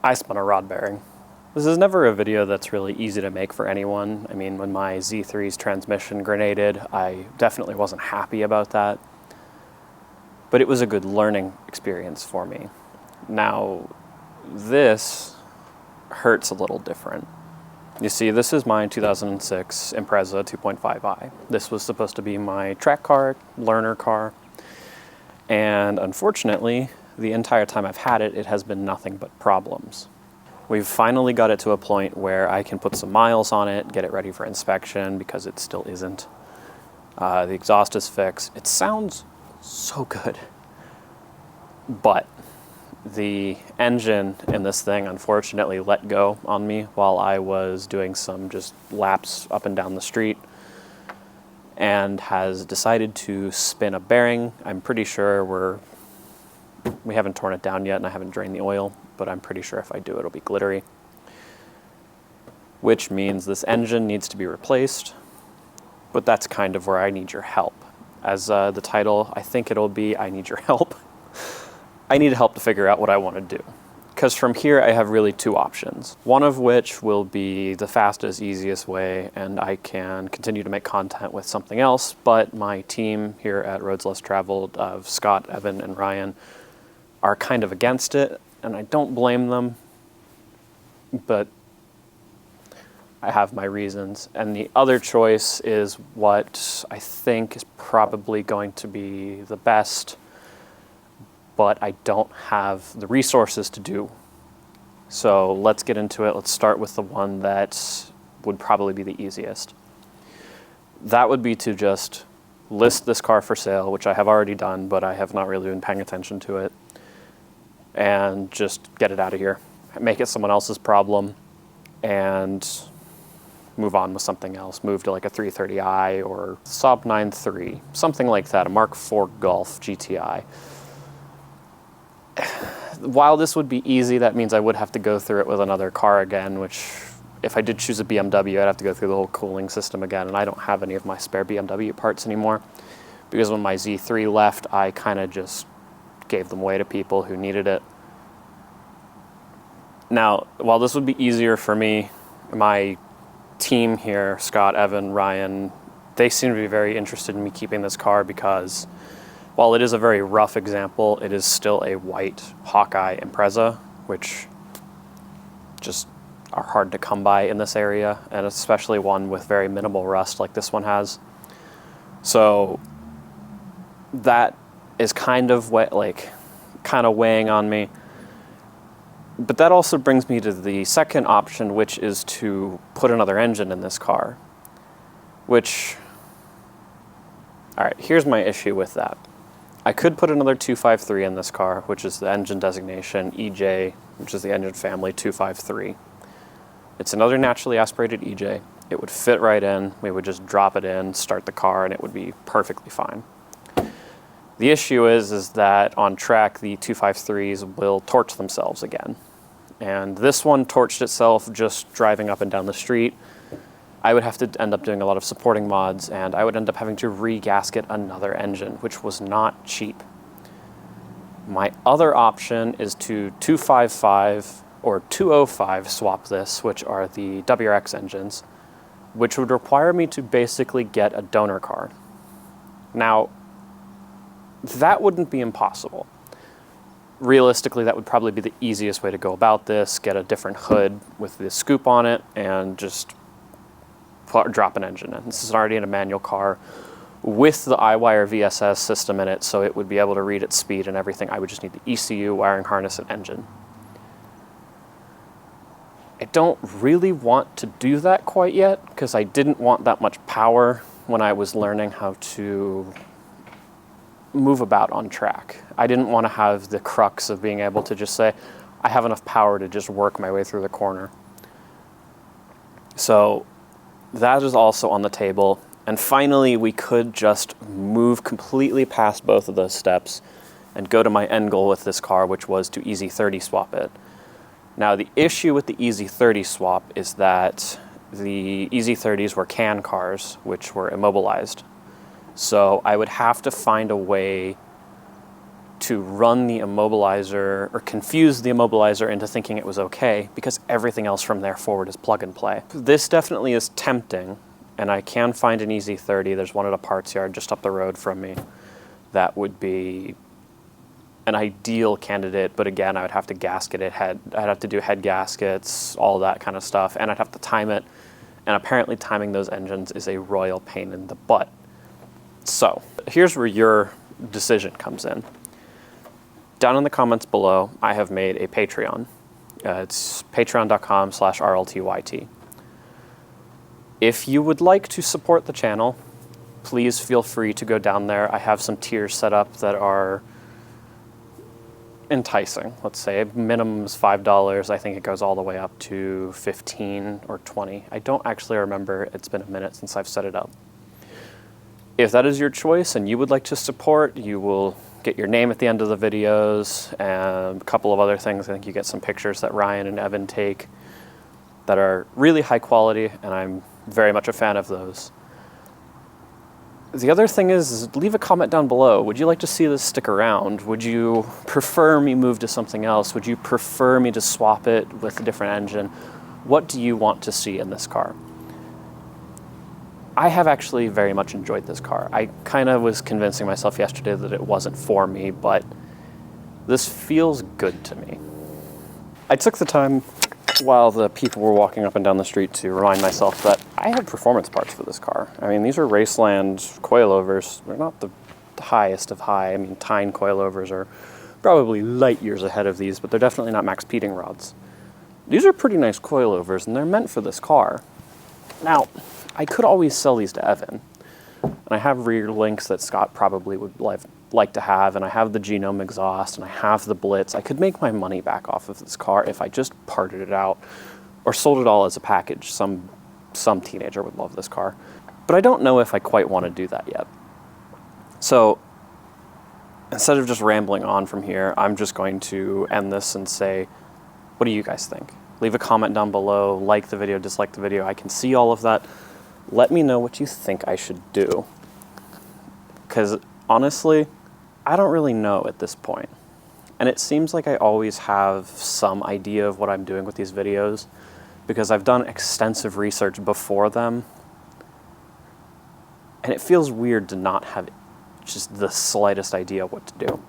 I spun a rod bearing. This is never a video that's really easy to make for anyone. I mean, when my Z3's transmission grenaded, I definitely wasn't happy about that. But it was a good learning experience for me. Now, this hurts a little different. You see, this is my 2006 Impreza 2.5i. This was supposed to be my track car, learner car, and unfortunately, the entire time I've had it, it has been nothing but problems. We've finally got it to a point where I can put some miles on it, get it ready for inspection, because it still isn't. The exhaust is fixed. It sounds so good, but the engine in this thing unfortunately let go on me while I was doing some just laps up and down the street, and has decided to spin a bearing. I'm pretty sure we haven't torn it down yet, and I haven't drained the oil, but I'm pretty sure if I do, it'll be glittery. Which means this engine needs to be replaced, but that's kind of where I need your help. As the title, I think it'll be, I need your help. I need help to figure out what I want to do. Because from here, I have really two options. One of which will be the fastest, easiest way, and I can continue to make content with something else, but my team here at Roads Less Traveled of Scott, Evan, and Ryan are kind of against it, and I don't blame them, but I have my reasons. And the other choice is what I think is probably going to be the best, but I don't have the resources to do. So let's get into it. Let's start with the one that would probably be the easiest. That would be to just list this car for sale, which I have already done, but I have not really been paying attention to it, and just get it out of here. Make it someone else's problem and move on with something else. Move to like a 330i or Saab 9.3, something like that, a Mark IV Golf GTI. While this would be easy, that means I would have to go through it with another car again, which if I did choose a BMW, I'd have to go through the whole cooling system again, and I don't have any of my spare BMW parts anymore, because when my Z3 left, I kind of just gave them away to people who needed it. Now, while this would be easier for me, my team here, Scott, Evan, Ryan, they seem to be very interested in me keeping this car because while it is a very rough example, it is still a white Hawkeye Impreza, which just are hard to come by in this area, and especially one with very minimal rust like this one has. So that is kind of weighing on me. But that also brings me to the second option, which is to put another engine in this car. Which, all right, here's my issue with that. I could put another 253 in this car, which is the engine designation EJ, which is the engine family 253. It's another naturally aspirated EJ. It would fit right in. We would just drop it in, start the car, and it would be perfectly fine. The issue is that on track, the 253s will torch themselves again. And this one torched itself just driving up and down the street. I would have to end up doing a lot of supporting mods, and I would end up having to re-gasket another engine, which was not cheap. My other option is to 255 or 205 swap this, which are the WRX engines, which would require me to basically get a donor car. Now, that wouldn't be impossible. Realistically, that would probably be the easiest way to go about this, get a different hood with the scoop on it, and just drop an engine in. This is already in a manual car with the iWire VSS system in it, so it would be able to read its speed and everything. I would just need the ECU, wiring harness, and engine. I don't really want to do that quite yet, because I didn't want that much power when I was learning how to move about on track. I didn't want to have the crux of being able to just say, I have enough power to just work my way through the corner. So that is also on the table. And finally, we could just move completely past both of those steps and go to my end goal with this car, which was to EZ30 swap it. Now, the issue with the EZ30 swap is that the EZ30s were can cars, which were immobilized. So I would have to find a way to run the immobilizer or confuse the immobilizer into thinking it was okay, because everything else from there forward is plug and play. This definitely is tempting, and I can find an easy 30. There's one at a parts yard just up the road from me. That would be an ideal candidate, but again, I would have to gasket it. I'd have to do head gaskets, all that kind of stuff, and I'd have to time it. And apparently timing those engines is a royal pain in the butt. So here's where your decision comes in. Down in the comments below, I have made a Patreon. It's patreon.com/RLTYT. If you would like to support the channel, please feel free to go down there. I have some tiers set up that are enticing. Let's say minimum is $5. I think it goes all the way up to 15 or 20. I don't actually remember. It's been a minute since I've set it up. If that is your choice and you would like to support, you will get your name at the end of the videos and a couple of other things. I think you get some pictures that Ryan and Evan take that are really high quality, and I'm very much a fan of those. The other thing is leave a comment down below. Would you like to see this stick around? Would you prefer me move to something else? Would you prefer me to swap it with a different engine? What do you want to see in this car? I have actually very much enjoyed this car. I kind of was convincing myself yesterday that it wasn't for me, but this feels good to me. I took the time while the people were walking up and down the street to remind myself that I have performance parts for this car. I mean, these are Raceland coilovers. They're not the highest of high. I mean, Tyne coilovers are probably light years ahead of these, but they're definitely not Max Peating rods. These are pretty nice coilovers, and they're meant for this car. Now, I could always sell these to Evan, and I have rear links that Scott probably would like to have, and I have the Genome exhaust, and I have the Blitz. I could make my money back off of this car if I just parted it out or sold it all as a package. Some teenager would love this car, but I don't know if I quite want to do that yet. So instead of just rambling on from here, I'm just going to end this and say, what do you guys think? Leave a comment down below, like the video, dislike the video. I can see all of that. Let me know what you think I should do, because honestly, I don't really know at this point. And it seems like I always have some idea of what I'm doing with these videos because I've done extensive research before them. And it feels weird to not have just the slightest idea what to do.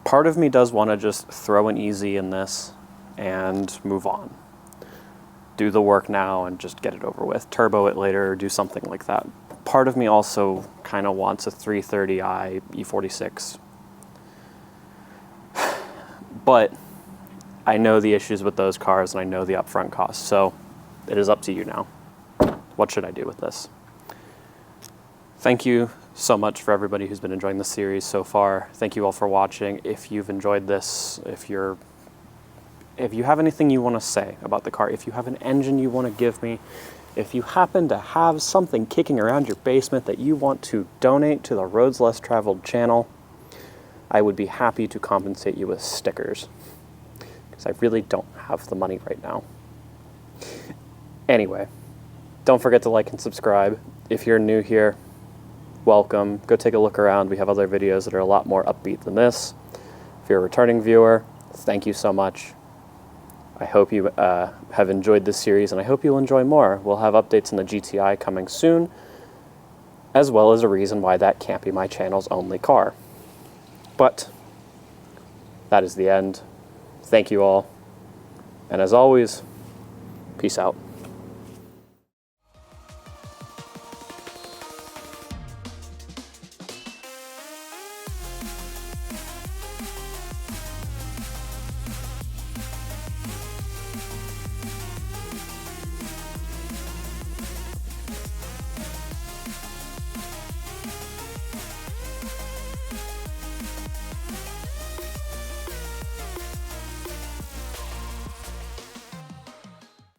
Part of me does want to just throw an easy in this and move on. Do the work now and just get it over with. Turbo it later or do something like that. Part of me also kind of wants a 330i E46. But I know the issues with those cars and I know the upfront costs, so it is up to you now. What should I do with this? Thank you so much for everybody who's been enjoying the series so far. Thank you all for watching. If you've enjoyed this, if you have anything you want to say about the car, if you have an engine you want to give me, if you happen to have something kicking around your basement that you want to donate to the Roads Less Traveled channel, I would be happy to compensate you with stickers, because I really don't have the money right now. Anyway, don't forget to like and subscribe. If you're new here, welcome. Go take a look around. We have other videos that are a lot more upbeat than this. If you're a returning viewer, thank you so much. I hope you have enjoyed this series, and I hope you'll enjoy more. We'll have updates on the GTI coming soon, as well as a reason why that can't be my channel's only car. But that is the end. Thank you all. And as always, peace out.